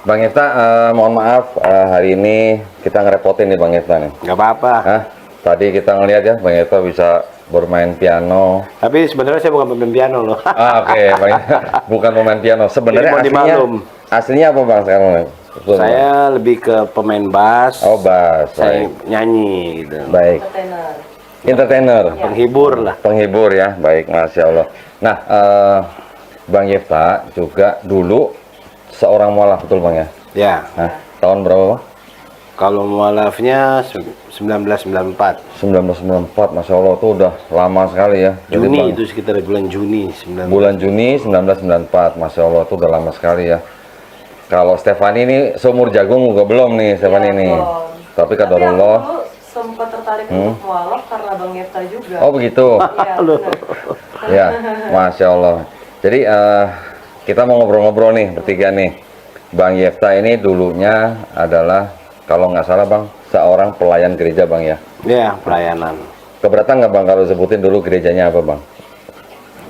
Bang Yefta, mohon maaf hari ini kita ngerepotin nih Bang Yefta nih. Nggak apa-apa. Tadi kita ngelihat ya Bang Yefta bisa bermain piano. Tapi sebenarnya saya bukan pemain piano loh. Oke, Bang Yefta bukan pemain piano. Sebenarnya Jadi aslinya apa Bang sekarang? Saya lebih ke pemain bass. Oh, bass. Saya nyanyi gitu. Baik. Entertainer. Penghibur lah. Penghibur ya. Baik, Masya Allah. Nah, Bang Yefta juga dulu seorang mualaf, betul Bang ya? Ya. Nah, tahun berapa Bang? Kalau mualafnya 1994. 1994, Masya Allah itu udah lama sekali ya. Juni. Jadi, Bang, itu sekitar bulan Juni. bulan Juni 1994, Masya Allah itu udah lama sekali ya. Kalau Stefani ini seumur jagung juga belum nih Stefani ini. Tapi kadarullah. Sempat tertarik untuk mualaf karena Bang Yefta juga. Oh begitu. Iya, ya, Masya Allah. Jadi kita mau ngobrol-ngobrol nih bertiga nih. Bang Yefta ini dulunya adalah kalau nggak salah Bang seorang pelayan gereja Bang ya. Iya, pelayanan. Keberatan nggak Bang kalau sebutin dulu gerejanya apa Bang?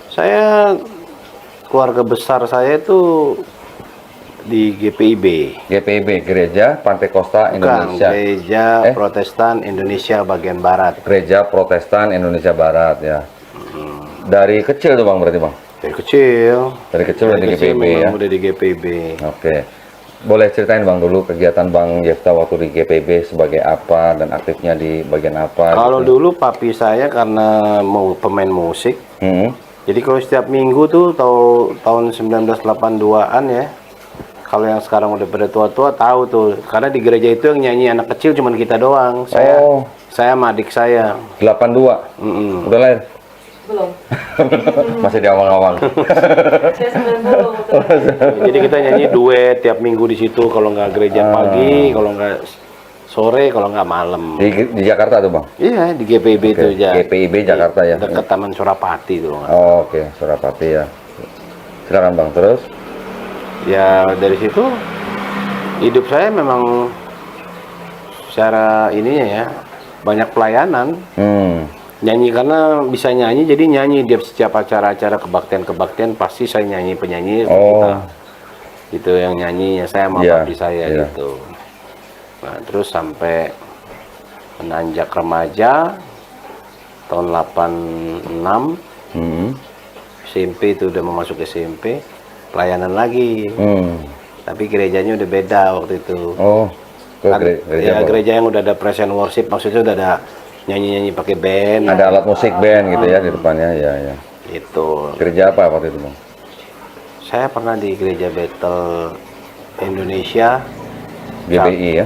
Saya keluarga besar saya itu di GPIB. GPIB, Gereja Pantai Kosta Indonesia. Gereja Protestan Indonesia bagian Barat. Gereja Protestan Indonesia Barat ya. Dari kecil tuh Bang berarti Bang? Dari kecil. Dari kecil udah di GPIB ya? Udah di GPIB. Oke. Boleh ceritain Bang dulu kegiatan Bang Yefta waktu di GPIB sebagai apa dan aktifnya di bagian apa? Kalau gitu. dulu papi saya karena mau pemain musik. Jadi kalau setiap minggu tuh tahun 1982-an ya. Kalau yang sekarang udah pada tua-tua tahu tuh, karena di gereja itu yang nyanyi anak kecil cuman kita doang. Saya sama adik saya. 82. Udah lahir? Belum. Masih di awang-awang. Saya 90. Jadi kita nyanyi duet tiap minggu di situ. Kalau nggak gereja pagi, kalau nggak sore, kalau nggak malam. Di Jakarta tuh Bang? Iya, di GPIB itu aja. GPIB Jakarta ya. Dekat Taman Surapati tuh. Oke, Surapati ya. Silakan Bang, terus? Ya dari situ hidup saya memang secara ininya ya banyak pelayanan. Nyanyi karena bisa nyanyi, jadi nyanyi di setiap acara-acara kebaktian pasti saya nyanyi penyanyi kita. Itu yang nyanyi saya sama papi saya gitu. Nah, terus sampai menanjak remaja tahun 86 SMP itu udah mau masuk SMP, pelayanan lagi. Tapi gerejanya udah beda waktu itu. Gereja yang udah ada praise and worship, maksudnya udah ada nyanyi-nyanyi pakai band. Ada alat musik band gitu ya di depannya ya. Itu. Gereja apa waktu itu Bang? Saya pernah di gereja Battle Indonesia. GBI ya?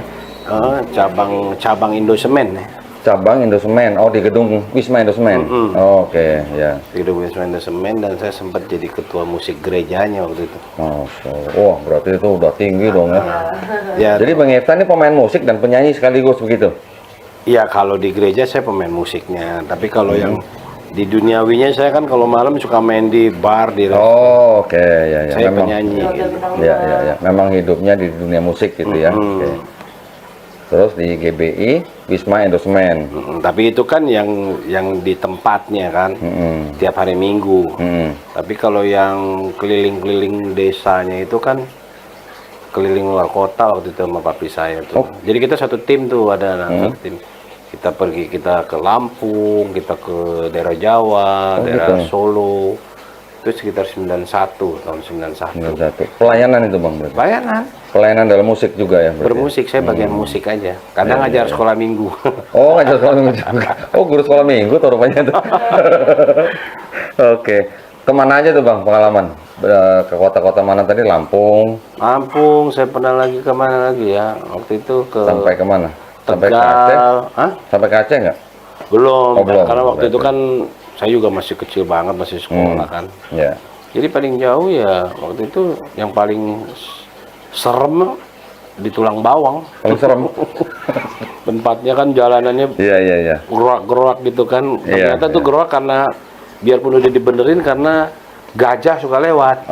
Cabang Indosemen ya. Cabang Indosemen, di gedung Wisma Indosemen. Oke, ya. Di gedung Wisma Indosemen, dan saya sempat jadi ketua musik gerejanya waktu itu. Wah, berarti itu udah tinggi dong ya. Jadi Bang Yefta ini pemain musik dan penyanyi sekaligus begitu? Iya, kalau di gereja saya pemain musiknya, tapi kalau yang di duniawinya saya kan kalau malam suka main di bar di oke, ya. Saya memang, penyanyi gitu. Ya. Memang hidupnya di dunia musik gitu ya. Oke. Terus di GBI Wisma Indosemen. Tapi itu kan yang di tempatnya kan, tiap hari Minggu. Tapi kalau yang keliling-keliling desanya itu kan keliling luar kota waktu itu sama papi saya tuh. Jadi kita satu tim tuh, ada satu tim. Kita pergi, kita ke Lampung, kita ke daerah Jawa, daerah Solo. Itu sekitar tahun 91. Pelayanan itu Bang berarti? Pelayanan dalam musik juga ya? Bermusik, saya bagian musik aja. Kadang ngajar sekolah minggu. Ngajar sekolah minggu juga. Guru sekolah minggu tuh rupanya tuh. Oke. Kemana aja tuh Bang pengalaman? Ke kota-kota mana tadi? Lampung, saya pernah lagi kemana lagi ya? Waktu itu ke... Sampai kemana? Sampai ke Aceh? Sampai ke Aceh nggak? Belum, karena waktu itu kan saya juga masih kecil banget, masih sekolah kan. Jadi paling jauh ya waktu itu yang paling serem di Tulang Bawang. Paling serem? Tempatnya kan jalanannya gerak-gerak gitu kan. Ternyata tuh gerak karena biarpun udah dibenerin karena gajah suka lewat.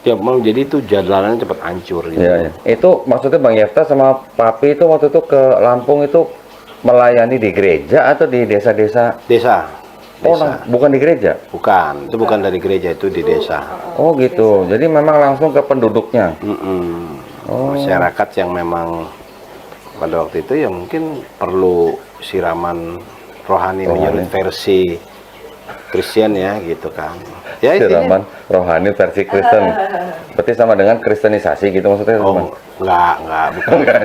Tiap malam, jadi itu jalanannya cepat hancur gitu. Itu maksudnya Bang Yefta sama papi itu waktu itu ke Lampung itu melayani di gereja atau di desa-desa? Desa. Bukan di gereja? Bukan, itu bukan dari gereja, itu di desa. Gitu. Jadi memang langsung ke penduduknya. Masyarakat yang memang pada waktu itu ya mungkin perlu siraman rohani. Menurut versi Kristen ya gitu kan. Ya siraman rohani versi Kristen. Berarti sama dengan kristenisasi gitu maksudnya, teman? Enggak, bukan.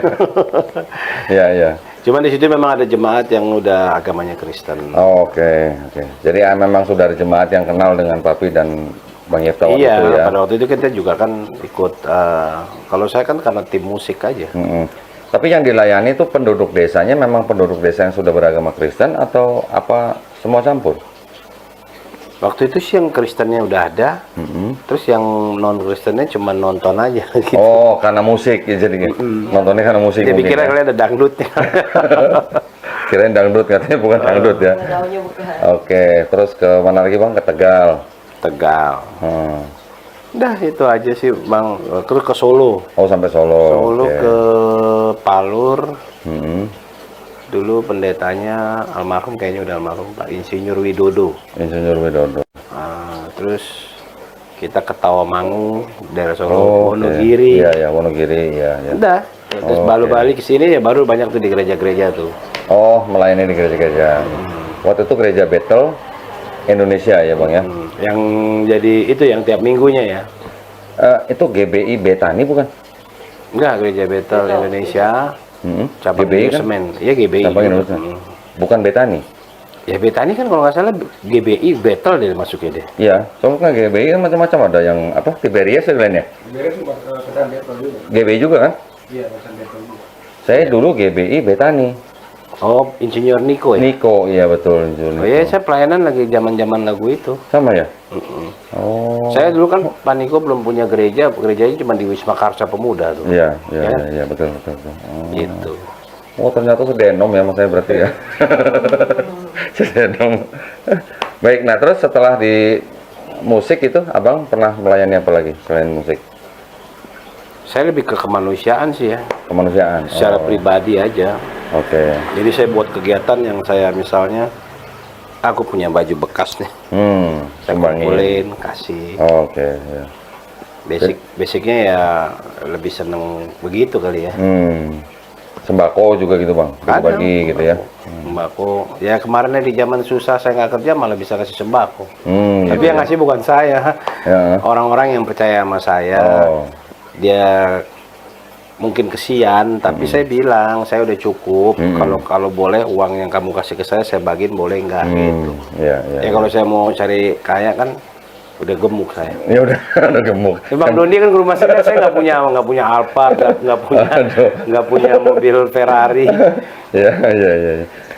Iya. Cuman di situ memang ada jemaat yang udah agamanya Kristen. Oke. Jadi memang sudah ada jemaat yang kenal dengan Papi dan Bang Yefta waktu itu ya. Pada waktu itu kita juga kan ikut. Kalau saya kan karena tim musik aja. Tapi yang dilayani itu penduduk desanya memang penduduk desa yang sudah beragama Kristen atau apa semua campur? Waktu itu sih yang Kristennya udah ada, terus yang non Kristennya cuma nonton aja. Gitu. Oh, karena musik ya jadi nontonnya karena musik. Jadi mungkin kira kalian ada dangdutnya. Kirain dangdut, katanya bukan dangdut ya. Taunya bukan. Oke, terus ke mana lagi Bang? Ke Tegal. Udah itu aja sih Bang. Terus ke Solo. Oh, sampai Solo. Solo Oke. ke Palur. Dulu pendetanya almarhum, kayaknya udah almarhum, Pak Insinyur Widodo. Terus kita ke Tawamangu, daerah Solo, Wonogiri. Iya, Wonogiri, iya. Udah. Terus baru balik ke sini ya baru banyak tuh di gereja-gereja tuh. Oh, melayani di gereja-gereja. Waktu itu gereja Bethel Indonesia ya Bang ya. Yang jadi itu yang tiap minggunya ya. Itu GBI Betani bukan? Enggak, gereja Bethel Indonesia. Cabang GBI kan? Semen. Iya GBI. Cabang Indonesia. Bukan Betani. Ya Betani kan kalau nggak salah GBI Bethel deh masuknya deh. Iya, soalnya kan GBI kan macam-macam, ada yang apa Tiberias ya lainnya. GBI juga kan? Iya, Bethel juga. Saya dulu GBI Betani. Oh, Insinyur Niko ya? Niko, iya betul. Oh iya, saya pelayanan lagi zaman-zaman lagu itu. Sama ya? Oh. Saya dulu kan Pak Niko belum punya gereja, gerejanya cuma di Wisma Karsa Pemuda tuh. Iya, betul. Gitu. Oh, ternyata sedenom ya mas saya berarti ya. Sedenom. Baik, nah terus setelah di musik itu, Abang pernah melayani apa lagi selain musik? Saya lebih ke kemanusiaan sih ya. Kemanusiaan? Secara pribadi aja. Oke. Jadi saya buat kegiatan yang saya misalnya, aku punya baju bekas nih. Saya kumpulin, kasih. Oke. Ya. Basicnya ya lebih seneng begitu kali ya. Sembako juga gitu Bang? Bagi gitu ya? Sembako. Ya kemarinnya di zaman susah saya nggak kerja malah bisa kasih sembako. Tapi yang ngasih bukan saya. Orang-orang yang percaya sama saya. Dia mungkin kesian, tapi saya bilang saya udah cukup. Kalau boleh uang yang kamu kasih ke saya bagiin, boleh nggak gitu. Ya kalau saya mau cari kaya kan udah gemuk saya. Ya udah gemuk. Bang Doni kan ke rumah saya nggak punya Alphard, nggak punya mobil Ferrari. Ya.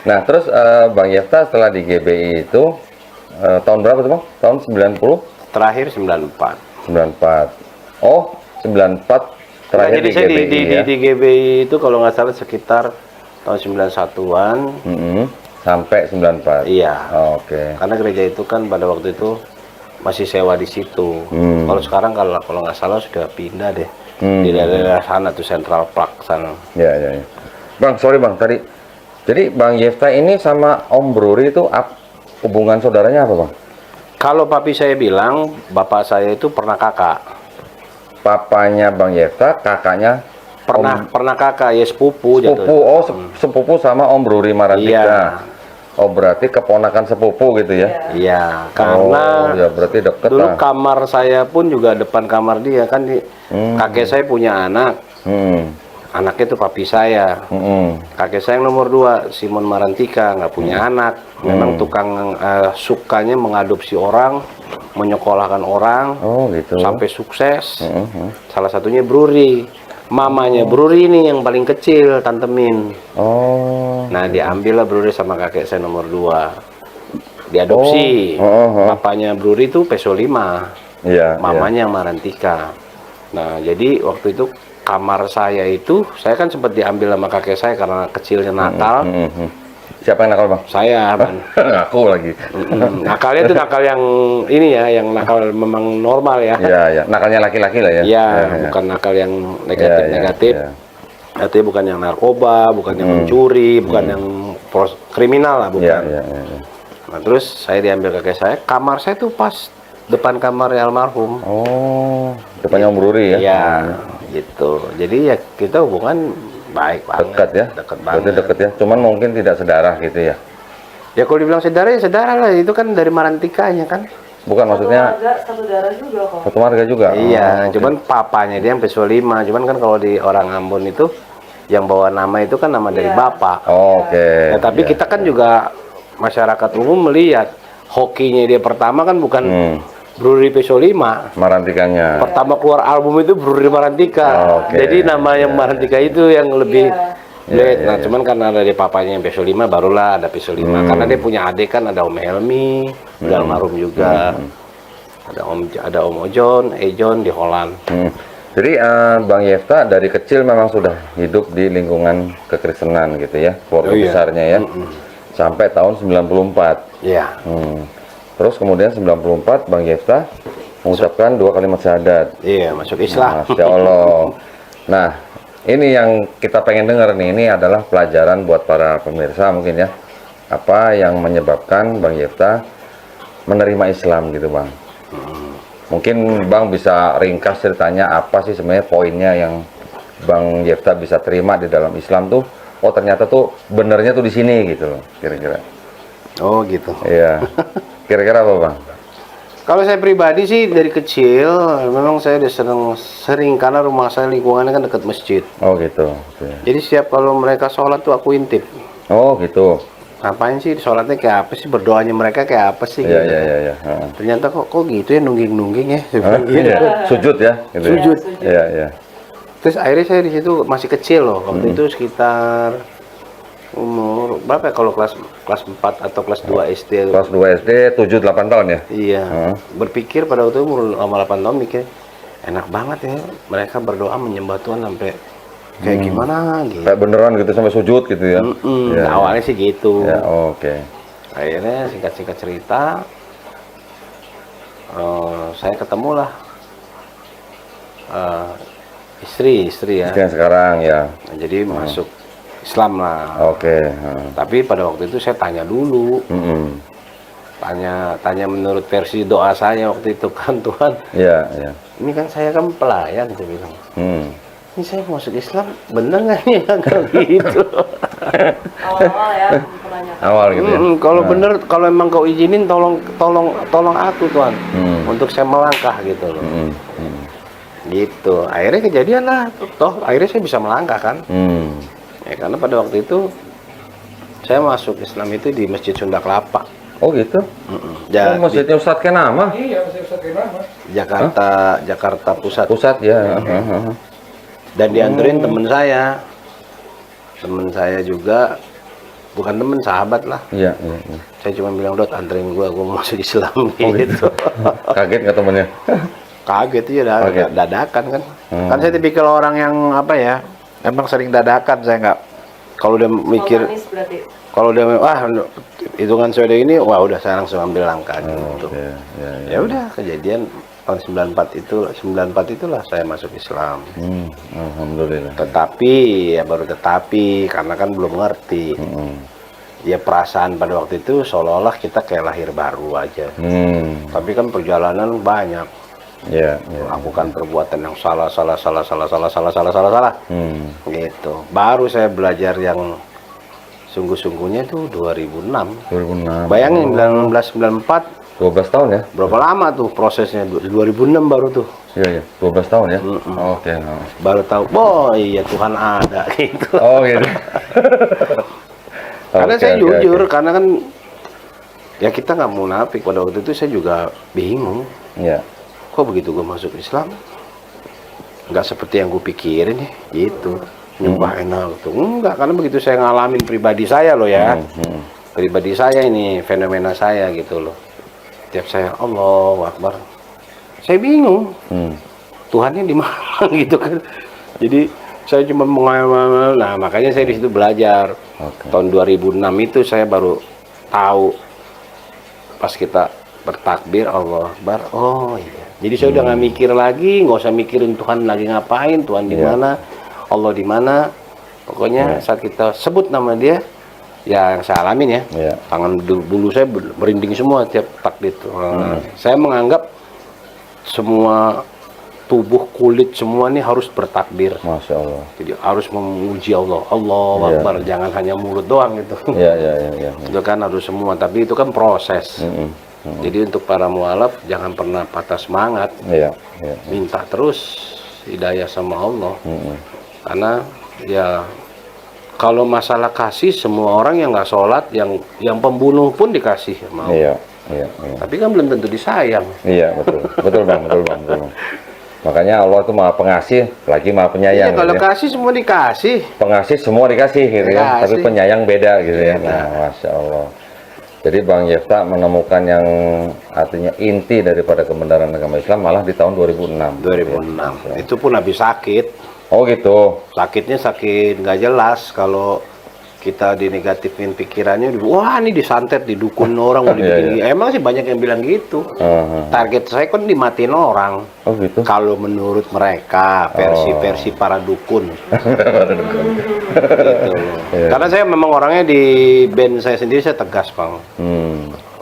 Nah terus Bang Yefta setelah di GBI itu tahun berapa tuh Bang? Tahun 90? Terakhir 94. 94. Oh 94. Terakhir jadi saya di GBI itu kalau nggak salah sekitar tahun 91-an sampai 94. Iya. Oke. Karena gereja itu kan pada waktu itu masih sewa di situ. Kalau sekarang kalau nggak salah sudah pindah deh di daerah sana tuh Central Park sana. Ya. Bang, sorry Bang tadi. Jadi Bang Yefta ini sama Om Bruri itu hubungan saudaranya apa Bang? Kalau papi saya bilang bapak saya itu pernah kakak. Papanya Bang Yefta, kakaknya pernah kakak ya sepupu. Sepupu sama Om Bruri Marantika. Iya. Oh berarti keponakan sepupu gitu ya? Iya, karena ya berarti deket dulu kamar saya pun juga depan kamar dia kan kakek saya punya anak. Anaknya itu papi saya. Kakek saya yang nomor 2 Simon Marantika nggak punya anak. Memang tukang sukanya mengadopsi orang, menyekolahkan orang, gitu. sampai sukses. Salah satunya Bruri. Mamanya Bruri ini yang paling kecil, Tante Min. Nah diambil lah Bruri sama kakek saya nomor 2. Diadopsi. Bapaknya Bruri itu Peso 5. Mamanya Marantika. Nah jadi waktu itu kamar saya itu, saya kan sempat diambil sama kakek saya karena kecilnya nakal. Siapa yang nakal Bang? Saya Bang. Aku lagi. Nakalnya itu nakal yang ini ya, yang nakal memang normal ya. Iya. Nakalnya laki-laki lah ya. Iya, bukan nakal yang negatif. Artinya bukan yang narkoba, bukan yang mencuri, bukan yang kriminal lah, bukan. Iya. Nah terus saya diambil kakek saya, kamar saya tuh pas depan kamarnya almarhum. Depannya Om Bruri ya? Iya. Gitu. Jadi ya kita hubungan baik banget. Dekat ya? Dekat Berarti banget. dekat ya? Cuman mungkin tidak sedarah gitu ya? Ya kalau dibilang saudara ya saudara lah, itu kan dari Marantikanya kan. Bukan maksudnya Satu darah juga kok. satu marga juga? Iya, oke. cuman papanya dia yang Peso 5. Cuman kan kalau di orang Ambon itu yang bawa nama itu kan nama dari bapak. Oke. Ya, tapi Iya. kita kan juga masyarakat umum melihat hokinya dia pertama kan bukan Brewery Peso 5. Marantikanya. Pertama keluar album itu Brewery Marantika. Oke. Jadi nama yang Marantika itu yang lebih Iya, nah, cuman karena ada di papanya yang Peso 5 barulah ada Peso 5. Karena dia punya adik kan, ada Om Helmi, udah almarhum juga. Ada Om Ejon di Holland. Jadi Bang Yefta dari kecil memang sudah hidup di lingkungan kekristenan gitu ya, keluarga besarnya ya, sampai tahun 94. Iya. Terus kemudian 94 Bang Yefta mengucapkan 2 kalimat syahadat. Iya, masuk Islam. Masya Allah. Nah, ini yang kita pengen dengar nih, ini adalah pelajaran buat para pemirsa mungkin ya. Apa yang menyebabkan Bang Yefta menerima Islam gitu Bang? Mungkin Bang bisa ringkas ceritanya apa sih sebenarnya poinnya yang Bang Yefta bisa terima di dalam Islam tuh? Oh ternyata tuh benernya tuh di sini gitu loh, kira-kira. Oh gitu. Iya. Kira-kira apa Bang? Kalau saya pribadi sih dari kecil memang saya udah sering karena rumah saya lingkungannya kan dekat masjid. Oh gitu. Oke. Jadi setiap kalau mereka sholat tuh aku intip. Oh gitu. Ngapain sih sholatnya kayak apa sih, berdoanya mereka kayak apa sih? Iya gitu. iya iya. Ternyata kok gitu ya, nungging ya. Saya Hah? bilang gitu. Iya. Sujud ya. Gitu. Sujud. Iya iya. Terus akhirnya saya di situ masih kecil loh. Waktu itu sekitar umur berapa ya, kalau kelas 4 atau kelas 2 SD. Kelas 2 SD 7-8 tahun ya? Iya. Berpikir pada waktu itu umur 8 tahun mikir enak banget ya mereka berdoa menyembah Tuhan sampai kayak gimana gitu. Kayak beneran gitu sampai sujud gitu ya? Iya, Nah, awalnya sih gitu. Ya, oke. Akhirnya singkat-singkat cerita saya ketemulah istri ya. Itu yang sekarang ya. Nah, jadi masuk Islam lah. Oke. Tapi pada waktu itu saya tanya dulu. Tanya menurut versi doa saya waktu itu kan, Tuhan. Iya, iya. Ini kan saya kan pelayan, saya bilang. Ini saya masuk Islam, bener nggak nih? Gitu. Awal-awal ya pertanyaan. Awal gitu ya. Kalau bener, kalau emang kau izinin, tolong aku Tuhan, untuk saya melangkah gitu loh. Gitu. Akhirnya kejadian lah. Toh akhirnya saya bisa melangkah kan. Ya karena pada waktu itu saya masuk Islam itu di Masjid Sunda Kelapa. Oh gitu? Ja, Oh, masjidnya Ustadz Kenama? Iya, masih Ustadz Kenama. Jakarta Pusat. Pusat ya. Dan dianterin temen saya juga, bukan temen, sahabat lah. Iya, iya, iya. Saya cuma bilang, Dot anterin gua mau masuk Islam Oh, gitu. Kaget nggak temennya? Kaget ya, Kaget. dadakan kan. Kan saya tipikal orang yang apa ya, emang sering dadakan. Saya nggak, kalau udah mikir, Manis berarti. kalau udah hitungan saya udah ini, wah udah saya langsung ambil langkah gitu. Oke, ya, ya. Ya udah, kejadian tahun 94 itulah saya masuk Islam. Alhamdulillah. Tetapi ya baru karena kan belum ngerti. Ya perasaan pada waktu itu seolah-olah kita kayak lahir baru aja. Tapi kan perjalanan banyak. Ya, ya. Melakukan perbuatan yang salah. Gitu. Baru saya belajar yang sungguh-sungguhnya itu 2006. 2006. Bayangin 1994 12 tahun ya? berapa lama tuh prosesnya? 2006 baru tuh. Iya, iya. 12 tahun ya? Oke. Baru tahu, oh iya Tuhan ada gitu. Oh gitu. Karena Oke, saya oke, jujur, oke. karena kan ya kita nggak munafik, pada waktu itu saya juga bingung. Iya. Kok begitu gue masuk Islam nggak seperti yang gue pikirin ya, gitu. Nyembah enak tuh enggak, karena begitu saya ngalamin pribadi saya loh ya, pribadi saya ini, fenomena saya gitu loh. Tiap saya Allahu Akbar, saya bingung. Tuhannya di mana gitu kan. Jadi saya cuma mengamal. Nah, makanya saya di situ belajar. Tahun 2006 itu saya baru tahu pas kita bertakbir Allah Akbar. Oh iya. Jadi saya udah nggak mikir lagi, nggak usah mikirin Tuhan lagi ngapain, Tuhan di mana, Allah di mana. Pokoknya saat kita sebut nama Dia, ya yang saya alamin ya. Tangan bulu saya merinding semua tiap takbir itu. Saya menganggap semua tubuh, kulit semua nih harus bertakbir. Masya Allah. Jadi harus memuji Allah. Allah Akbar, jangan hanya mulut doang gitu. Iya, iya, iya. Itu kan harus semua, tapi itu kan proses. Jadi untuk para mualaf jangan pernah patah semangat. Iya, iya. Minta terus hidayah sama Allah. Karena ya kalau masalah kasih, semua orang yang nggak sholat, yang pembunuh pun dikasih sama Allah. Iya, iya, iya. Tapi kan belum tentu disayang. Iya, betul. Betul Bang, betul Bang, betul Bang. Makanya Allah itu Maha Pengasih, lagi Maha Penyayang. Iya, kalau gitu ya. kasih semua dikasih. Pengasih semua dikasih gitu ya, Dikasih. tapi penyayang beda gitu ya. Beda. Nah, Masya Allah. Jadi Bang Yefta menemukan yang artinya inti daripada kebenaran agama Islam malah di tahun 2006. 2006. Itu pun habis sakit. Oh gitu. Sakitnya sakit nggak jelas. Kalau kita dinegatifin pikirannya, wah ini disantet, didukun orang, mau dibikin. Emang sih banyak yang bilang gitu. Target saya kan dimatiin orang. Oh gitu. Kalau menurut mereka, versi-versi para dukun. Gitu. Karena saya memang orangnya di band saya sendiri, saya tegas, Bang.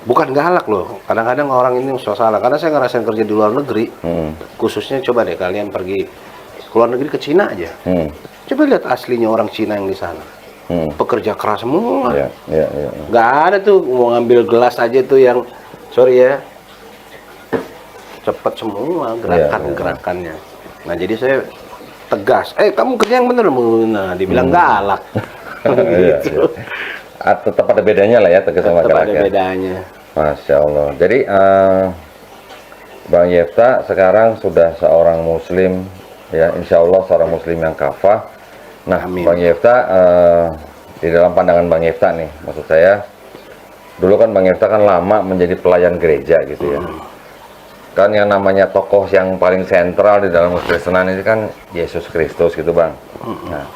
Bukan galak loh. Kadang-kadang orang ini salah. Karena saya ngerasain kerja di luar negeri. Khususnya coba deh kalian pergi ke luar negeri, ke Cina aja. Coba lihat aslinya orang Cina yang di sana. Pekerja keras semua. Iya, iya, iya. Nggak ada tuh mau ngambil gelas aja tuh yang sorry ya, cepet semua gerakannya. Nah jadi saya tegas. Kamu kerja yang bener, nah dibilang galak. Gitu. Tetap ada bedanya lah ya, tegas sama Tetap galak ada ya. bedanya. Masya Allah. Jadi Bang Yefta sekarang sudah seorang Muslim, ya Insya Allah seorang Muslim yang kafah. Nah, Amin. Bang Yefta, di dalam pandangan Bang Yefta nih, maksud saya, dulu kan Bang Yefta kan lama menjadi pelayan gereja gitu ya. Kan yang namanya tokoh yang paling sentral di dalam kekristenan ini kan Yesus Kristus gitu Bang. Nah,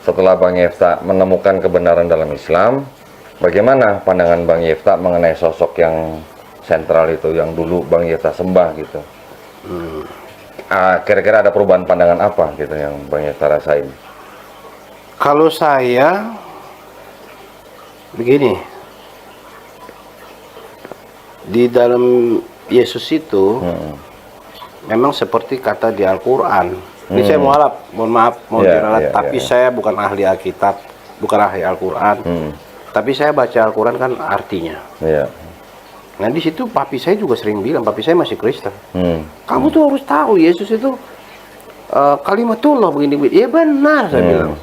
setelah Bang Yefta menemukan kebenaran dalam Islam, bagaimana pandangan Bang Yefta mengenai sosok yang sentral itu, yang dulu Bang Yefta sembah gitu? Kira-kira ada perubahan pandangan apa gitu yang Bang Yefta rasain? Kalau saya begini, di dalam Yesus itu memang seperti kata di Al-Quran. Ini saya mohon maaf, diralat, tapi saya bukan ahli Alkitab, bukan ahli Al-Quran, tapi saya baca Al-Quran kan artinya. Nah di situ papi saya juga sering bilang, papi saya masih Kristen. Kamu tuh harus tahu Yesus itu kalimatullah begini. Ya benar saya bilang.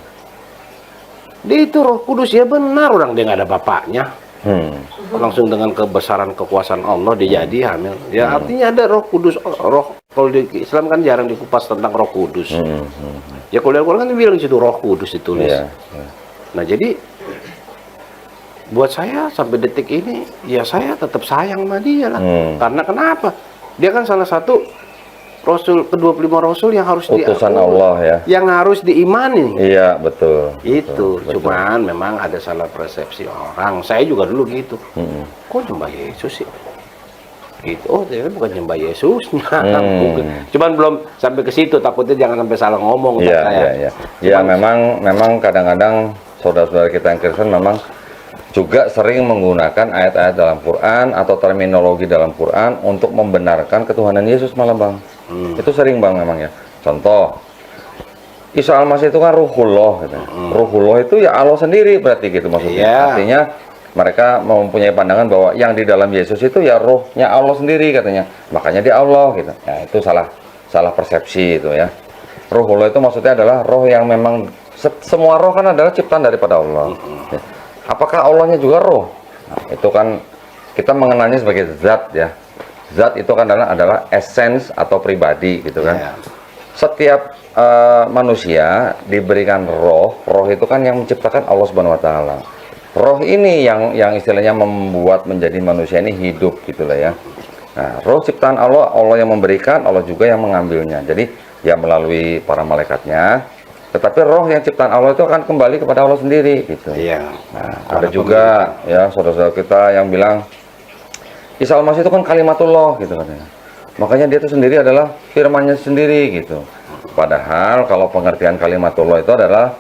Dia itu Roh Kudus, ya benar, orang dia nggak ada bapaknya. Langsung dengan kebesaran kekuasaan Allah dia jadi hamil. Ya artinya ada Roh Kudus. Kalau di Islam kan jarang dikupas tentang Roh Kudus. Ya kalau di Al-Quran kan bilang di situ Roh Kudus ditulis. Nah jadi buat saya sampai detik ini ya saya tetap sayang sama dia lah. Karena kenapa? Dia kan salah satu Rasul, ke-25 Rasul yang harus utusan Allah ya, yang harus diimani. Iya betul. Itu betul. cuman memang ada salah persepsi orang. Saya juga dulu gitu. Kok nyembah Yesus sih? Gitu. Oh, dia bukan nyembah Yesusnya. Cuman belum sampai ke situ. Takutnya jangan sampai salah ngomong. Iya. Ya memang kadang-kadang saudara-saudara kita yang Kristen memang juga sering menggunakan ayat-ayat dalam Quran atau terminologi dalam Quran untuk membenarkan ketuhanan Yesus malah Bang. Itu sering Bang memang ya. Contoh, Isa Al-Masih itu kan Ruhullah gitu. Ruhullah itu ya Allah sendiri berarti gitu maksudnya. Artinya mereka mempunyai pandangan bahwa yang di dalam Yesus itu ya rohnya Allah sendiri katanya. Makanya dia Allah gitu. Ya itu salah persepsi itu ya. Ruhullah itu maksudnya adalah roh yang memang semua roh kan adalah ciptaan daripada Allah. Ya. Apakah Allahnya juga roh? Nah, itu kan kita mengenalnya sebagai zat ya. Zat itu kan adalah essence atau pribadi gitu kan. Setiap manusia diberikan roh itu kan yang menciptakan Allah Subhanahu wa taala. Roh ini yang istilahnya membuat menjadi manusia ini hidup gitulah ya. Nah, roh ciptaan Allah yang memberikan, Allah juga yang mengambilnya. Jadi ya melalui para malaikatnya. Tetapi roh yang ciptaan Allah itu akan kembali kepada Allah sendiri gitu. Nah, ada juga ya saudara-saudara kita yang bilang Isa Al-Masih itu kan kalimatullah gitu katanya. Makanya dia itu sendiri adalah firman-Nya sendiri gitu. Padahal kalau pengertian kalimatullah itu adalah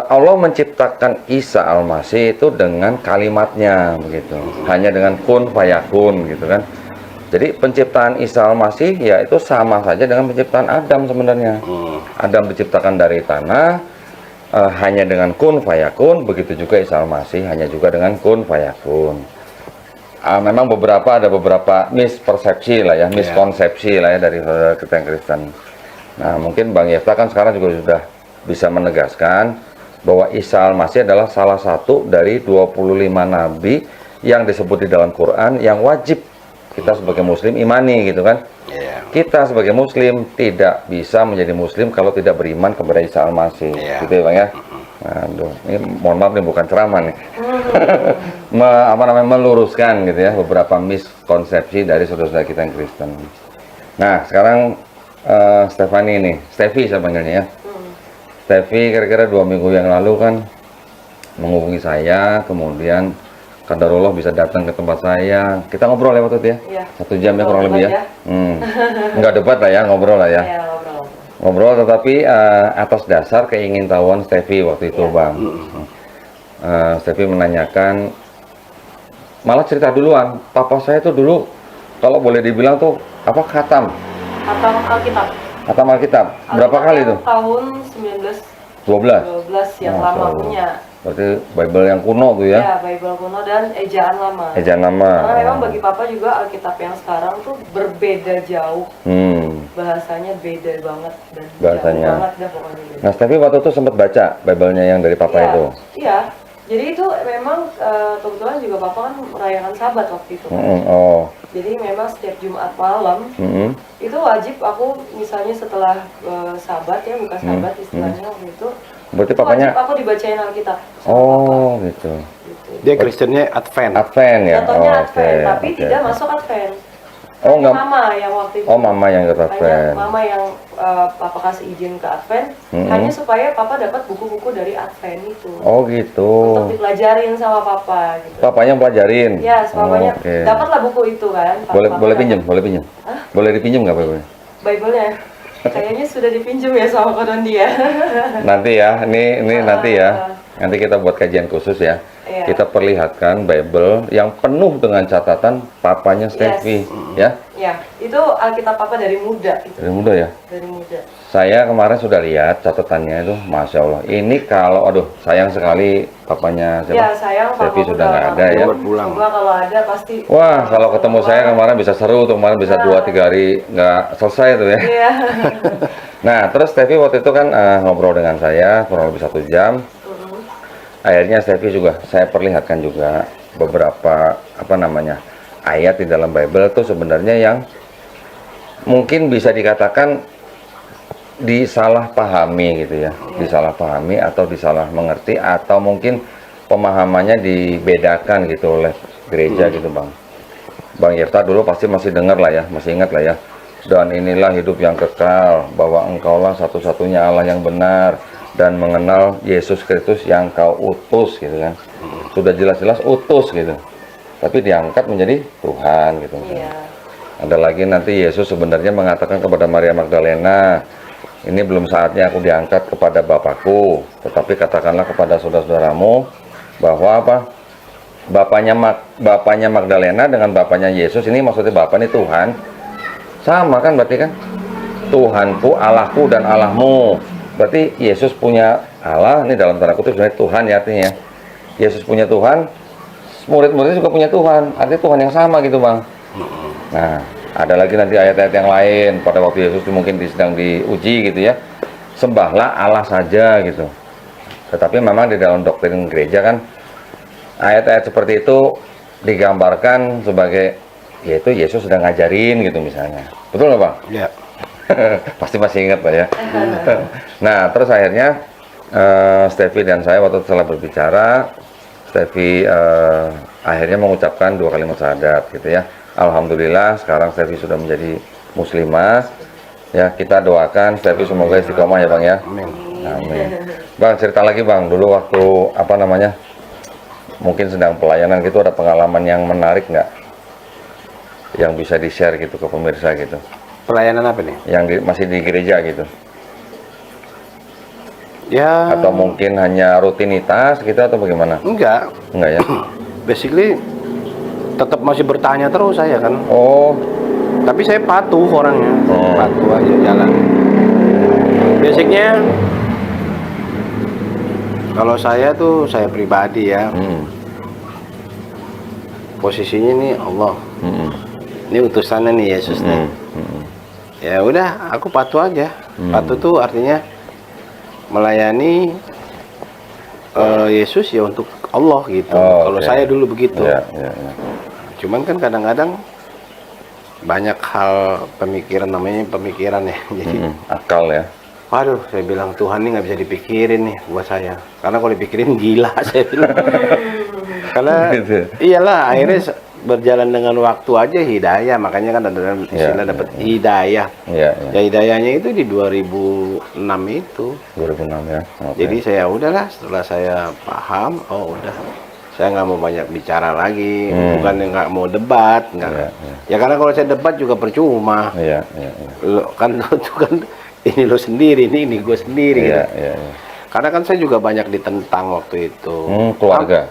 Allah menciptakan Isa Al-Masih itu dengan kalimatnya begitu. Hanya dengan kun fayakun gitu kan. Jadi penciptaan Isa Al-Masih ya itu sama saja dengan penciptaan Adam sebenarnya. Adam diciptakan dari tanah hanya dengan kun fayakun, begitu juga Isa Al-Masih hanya juga dengan kun fayakun. Memang ada beberapa mispersepsi lah ya, miskonsepsi lah ya dari saudara kita yang Kristen. Nah mungkin Bang Yefta kan sekarang juga sudah bisa menegaskan bahwa Isa Al-Masih adalah salah satu dari 25 nabi yang disebut di dalam Quran yang wajib kita sebagai muslim imani gitu kan. Kita sebagai muslim tidak bisa menjadi muslim kalau tidak beriman kepada Isa Al-Masih gitu ya Bang ya. Aduh, ini mohon maaf nih bukan ceramah nih. Meluruskan gitu ya beberapa miskonsepsi dari saudara-saudara kita yang Kristen. Nah, sekarang Stevi saya panggilnya ya. Stevi kira-kira 2 minggu yang lalu kan menghubungi saya, kemudian kadarullah bisa datang ke tempat saya. Kita ngobrol ya waktu itu ya? 1 jam ya kurang lebih ya. Enggak debat lah ya, ngobrol lah ya. Ngobrol tetapi atas dasar keingintahuan Stevi waktu itu Bang. Stevi menanyakan, malah cerita duluan, papa saya tuh dulu kalau boleh dibilang tuh apa khatam Alkitab. Khatam Alkitab berapa kali tuh? Tahun 1912 yang lama punya. Berarti Bible yang kuno tuh ya? Ya, Bible kuno dan ejaan lama. Ejaan lama. Karena memang bagi papa juga Alkitab yang sekarang tuh berbeda jauh. Bahasanya beda banget dan bahasanya jauh banget dah pokoknya. Nah, tapi waktu itu sempat baca Bible-nya yang dari papa itu. Iya. Jadi itu memang kebetulan juga papa kan merayakan Sabat waktu itu. Jadi memang setiap Jumat malam itu wajib aku misalnya setelah Sabat ya, buka Sabat istilahnya waktu itu. Berarti papanya wajib aku dibacain Alkitab. Gitu. Dia Kristennya Advent. Advent ya. Contohnya Advent, tapi tidak masuk Advent. Enggak. Mama yang waktu itu. Mama yang ikut Advent. Mama yang papa kasih izin ke Advent hanya supaya papa dapat buku-buku dari Advent itu. Gitu. Untuk dipelajarin sama papa gitu. Papanya pelajarin. Ya, papanya dapatlah buku itu kan. Boleh pinjam, boleh pinjam. Boleh dipinjam nggak Bible-nya? Bible-nya kayaknya sudah dipinjam ya sama Kodon dia. Nanti ya, ini nanti ya. Nanti kita buat kajian khusus ya. Kita perlihatkan Bible yang penuh dengan catatan papanya Stevi, ya. Ya, itu Alkitab papa dari muda. Itu. Dari muda ya. Dari muda. Saya kemarin sudah lihat catatannya itu, masya Allah. Ini kalau, aduh, sayang sekali papanya siapa? Ya, sayang Stevi sudah nggak ada ya. Coba kalau ada pasti. Wah, kalau ketemu saya kemarin bisa seru tuh, kemarin bisa 2-3 hari nggak selesai tuh ya. Iya. Nah, terus Stevi waktu itu kan ngobrol dengan saya kurang lebih 1 jam. Akhirnya Stevi juga saya perlihatkan juga beberapa ayat di dalam Bible itu sebenarnya yang mungkin bisa dikatakan disalahpahami gitu ya, disalahpahami atau disalah mengerti atau mungkin pemahamannya dibedakan gitu oleh gereja gitu Bang Yefta dulu pasti masih dengar lah ya, masih ingat lah ya. Dan inilah hidup yang kekal, bahwa engkaulah satu-satunya Allah yang benar dan mengenal Yesus Kristus yang kau utus gitu kan. Sudah jelas-jelas utus gitu, tapi diangkat menjadi Tuhan gitu. Ada lagi nanti Yesus sebenarnya mengatakan kepada Maria Magdalena, ini belum saatnya aku diangkat kepada Bapakku, tetapi katakanlah kepada saudara-saudaramu bahwa bapaknya Magdalena dengan bapaknya Yesus ini maksudnya bapak ini Tuhan sama kan, berarti kan Tuhanku, Allahku dan Allahmu. Berarti Yesus punya Allah, ini dalam tanda kutip sebenarnya Tuhan ya artinya. Yesus punya Tuhan, murid-muridnya juga punya Tuhan, artinya Tuhan yang sama gitu Bang. Nah, ada lagi nanti ayat-ayat yang lain pada waktu Yesus mungkin sedang diuji gitu ya. Sembahlah Allah saja gitu. Tetapi memang di dalam doktrin gereja kan ayat-ayat seperti itu digambarkan sebagai yaitu Yesus sedang ngajarin gitu misalnya. Betul nggak Bang? Iya. Pasti masih ingat Pak ya. Nah terus akhirnya Stevi dan saya waktu setelah berbicara, Stevi akhirnya mengucapkan 2 kalimat syahadat gitu ya. Alhamdulillah sekarang Stevi sudah menjadi muslimah. Ya kita doakan Stevi semoga istiqomah ya Bang ya. Amin. Bang cerita lagi Bang, dulu waktu mungkin sedang pelayanan gitu ada pengalaman yang menarik nggak? Yang bisa di-share gitu ke pemirsa gitu. Pelayanan apa nih? Yang masih di gereja gitu. Ya. Atau mungkin hanya rutinitas gitu atau bagaimana? Enggak ya. Basically tetap masih bertanya terus saya kan. Oh. Tapi saya patuh orangnya, patuh aja jalan. Basicnya kalau saya tuh saya pribadi ya, posisinya nih Allah, ini utusannya nih Yesus nih. Ya udah, aku patuh aja. Patuh tuh artinya melayani Yesus ya untuk Allah gitu. Kalau saya dulu begitu. Cuman kan kadang-kadang banyak hal pemikiran, namanya pemikiran ya. Jadi akal ya. Waduh, saya bilang Tuhan ini nggak bisa dipikirin nih buat saya. Karena kalau dipikirin gila saya bilang. Karena iyalah akhirnya berjalan dengan waktu aja hidayah. Makanya kan ada istilah dapat hidayah. Ya hidayahnya itu di 2006 itu. 2006 ya. Jadi saya udahlah, setelah saya paham, oh udah, saya nggak mau banyak bicara lagi. Bukan nggak mau debat, nggak. Ya karena kalau saya debat juga percuma. Kan itu kan ini lo sendiri, ini gue sendiri. Gitu. Karena kan saya juga banyak ditentang waktu itu. Keluarga.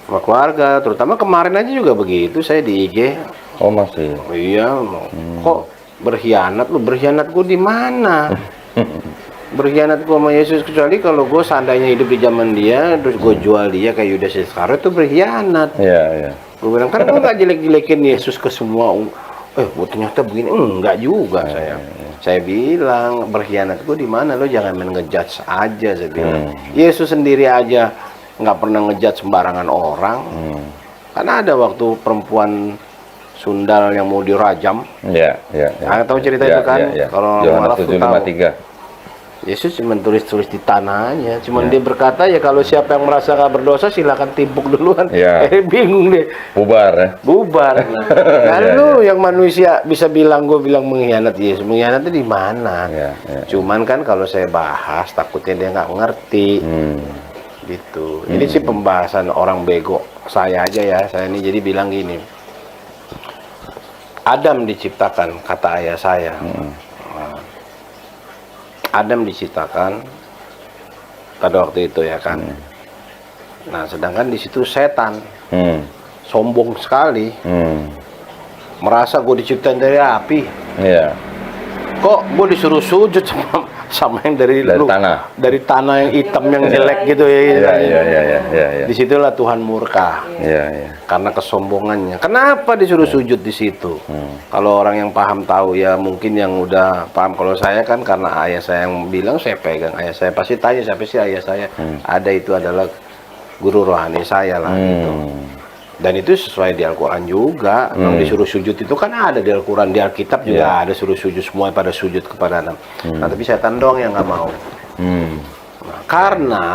Sama keluarga, terutama kemarin aja juga begitu, saya di IG. Oh masih. Iya, kok berkhianat lu? Berkhianat gue di mana? Berkhianat gue sama Yesus, kecuali kalau gue seandainya hidup di zaman dia, terus gue jual dia kayak Yudas Iskariot, itu berkhianat. Gue bilang kan gue nggak jelek-jelekin Yesus ke semua. Gue ternyata begini, enggak juga saya. Saya bilang berkhianat gue di mana? Lo jangan main ngejudge aja, saya bilang. Yesus sendiri aja nggak pernah ngejudge sembarangan orang. Karena ada waktu perempuan sundal yang mau dirajam. Tahu cerita itu kan? Kalau Yohanes 7:53. Yesus cuma tulis-tulis di tanahnya. Cuman dia berkata ya kalau siapa yang merasa nggak berdosa silakan timpuk duluan. Bingung deh. Bubar ya. Bubar. Lalu yang manusia bisa bilang gue bilang mengkhianat Yesus. Mengkhianatnya di mana? Cuman kan kalau saya bahas takutnya dia nggak ngerti. Gitu. Ini sih pembahasan orang bego. Saya aja ya. Saya ini jadi bilang gini. Adam diciptakan kata ayah saya. Adam diciptakan pada waktu itu ya kan. Nah, sedangkan di situ setan sombong sekali, merasa gue diciptain dari api. Kok gue disuruh sujud sama yang dari tanah yang hitam yang jelek gitu ya. Disitulah Tuhan murka. Karena kesombongannya. Kenapa disuruh sujud di situ? Kalau orang yang paham tahu ya, mungkin yang udah paham. Kalau saya kan karena ayah saya yang bilang, saya pegang ayah saya. Pasti tanya siapa sih ayah saya. Ada, itu adalah guru rohani saya lah gitu. Dan itu sesuai di Al-Quran juga. Disuruh sujud itu kan ada di Al-Quran, di Alkitab juga ada suruh sujud, semua pada sujud kepada Adam. Nah, tapi setan doang yang nggak mau. Nah, karena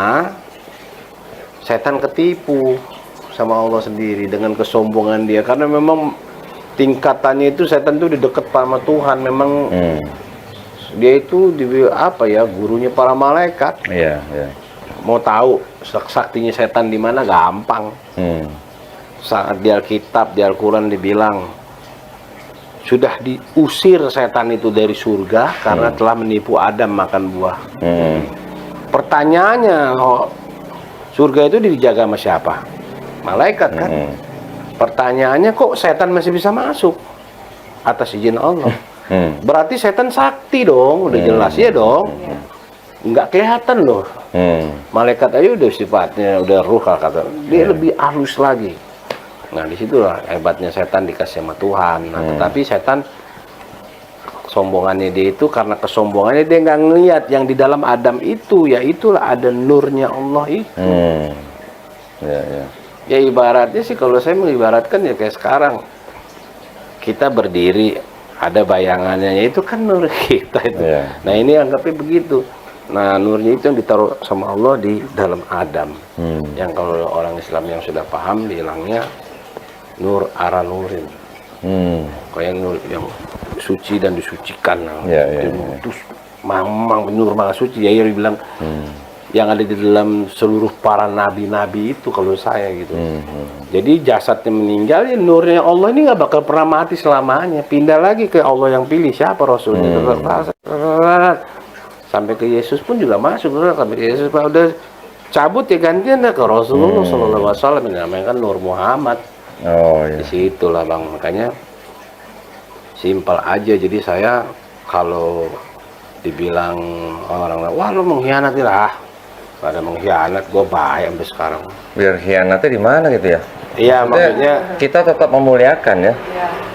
setan ketipu sama Allah sendiri dengan kesombongan dia. Karena memang tingkatannya itu setan itu deket sama Tuhan. Memang dia itu gurunya para malaikat. Mau tahu saktinya setan di mana gampang. Saat di Alkitab, di Al-Quran dibilang sudah diusir setan itu dari surga karena telah menipu Adam makan buah. Pertanyaannya, surga itu dijaga sama siapa? Malaikat kan? Pertanyaannya, kok setan masih bisa masuk atas izin Allah? Berarti setan sakti dong, udah jelas ya dong. Nggak kelihatan loh. Malaikat aja udah sifatnya, udah ruh kata. Dia lebih halus lagi. Nah, disitulah hebatnya setan dikasih sama Tuhan. Nah, tetapi setan kesombongannya dia itu, karena kesombongannya dia nggak ngelihat yang di dalam Adam itu, ya itulah ada nurnya Allah itu. Ya ibaratnya sih, kalau saya mengibaratkan ya kayak sekarang kita berdiri, ada bayangannya, itu kan nur kita itu. Nah, ini anggapnya begitu. Nah, nurnya itu yang ditaruh sama Allah di dalam Adam. Yang kalau orang Islam yang sudah paham bilangnya nur ara nurin. Kayak nur yang suci dan disucikan. Terus mamang nur maha suci. Ya dibilang yang ada di dalam seluruh para nabi-nabi itu kalau saya gitu. Jadi jasadnya meninggal, ya nurnya Allah ini nggak bakal pernah mati selamanya. Pindah lagi ke Allah yang pilih, siapa Rasulnya. Sampai ke Yesus pun juga masuk. Sampai ke Yesus udah cabut ya gantian ke Rasulullah SAW. Namanya kan Nur Muhammad. Oh iya. Di situlah Bang, makanya simpel aja. Jadi saya kalau dibilang orang-orang, wah lu mengkhianati lah, pada mengkhianat, gue baik sampai sekarang. Biar khianatnya di mana gitu ya? Iya, maksudnya kita tetap memuliakan ya.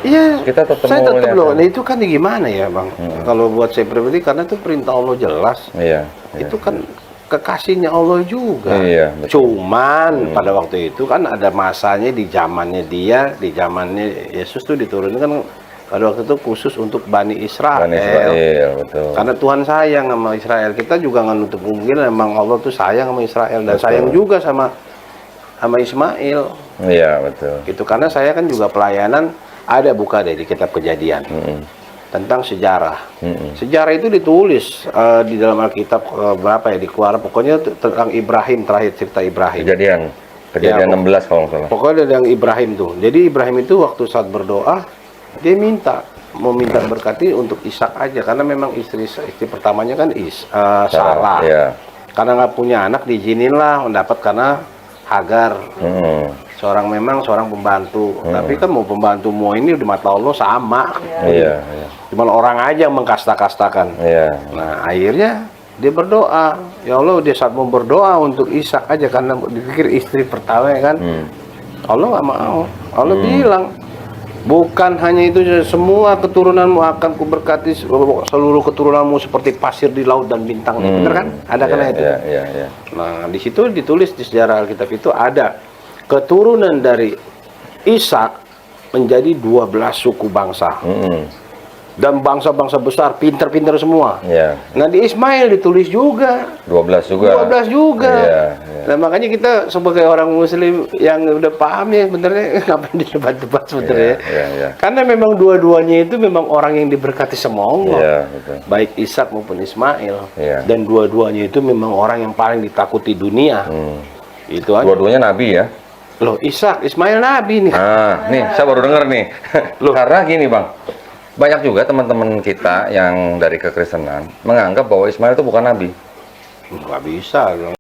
Iya, kita tetap saya tetap memuliakan. loh. Nah, itu kan gimana ya Bang? Kalau buat saya pribadi, karena itu perintah Allah jelas. Iya. Itu kan kekasihnya Allah juga. Iya, betul. Cuman pada waktu itu kan ada masanya di zamannya dia, di zamannya Yesus tuh diturunkan kan pada waktu itu khusus untuk Bani Israel. Bani Israel, betul. Karena Tuhan sayang sama Israel. Kita juga nggak nutup kemungkinan memang Allah tuh sayang sama Israel dan sayang juga sama Ismail. Iya, betul. Gitu, karena saya kan juga pelayanan, ada buka deh di kitab Kejadian tentang sejarah. Sejarah itu ditulis di dalam Alkitab berapa ya, di Keluaran, pokoknya tentang Ibrahim, terakhir cerita Ibrahim. Kejadian 16 kalau nggak salah. Pokoknya ada yang Ibrahim tuh. Jadi Ibrahim itu waktu saat berdoa, dia mau minta berkati untuk Ishak aja, karena memang istri pertamanya kan Sarah. Iya. Karena nggak punya anak, diizinin lah mendapat karena Hagar. Seorang pembantu, tapi kan mau pembantu mau ini di mata Allah sama. Iya. Cuma orang aja yang mengkasta-kastakan. Iya. Nah akhirnya dia berdoa, ya Allah, dia saat mau berdoa untuk Ishak aja karena dipikir istri pertama ya kan. Allah nggak mau. Allah bilang, bukan hanya itu, semua keturunanmu akan kuberkati, seluruh keturunanmu seperti pasir di laut dan bintang. Bener kan? Ada kan itu? Iya. Nah, di situ ditulis di sejarah Alkitab itu ada keturunan dari Ishak menjadi 12 suku bangsa. Dan bangsa-bangsa besar, pinter-pinter semua. Iya. Nah, di Ismail ditulis juga. 12 juga. 12 juga. Iya. Nah, makanya kita sebagai orang muslim yang udah paham ya sebenarnya ngapain didebat-debat sebenarnya. Iya. Karena memang dua-duanya itu memang orang yang diberkati sama Allah. Iya, betul. Baik Ishak maupun Ismail. Iya. Dan dua-duanya itu memang orang yang paling ditakuti dunia. Itu aja. Dua-duanya nabi ya. Loh, Ishak, Ismail nabi nih. Nih, saya baru dengar nih. Karena gini, Bang. Banyak juga teman-teman kita yang dari kekristenan menganggap bahwa Ismail itu bukan nabi. Nggak bisa.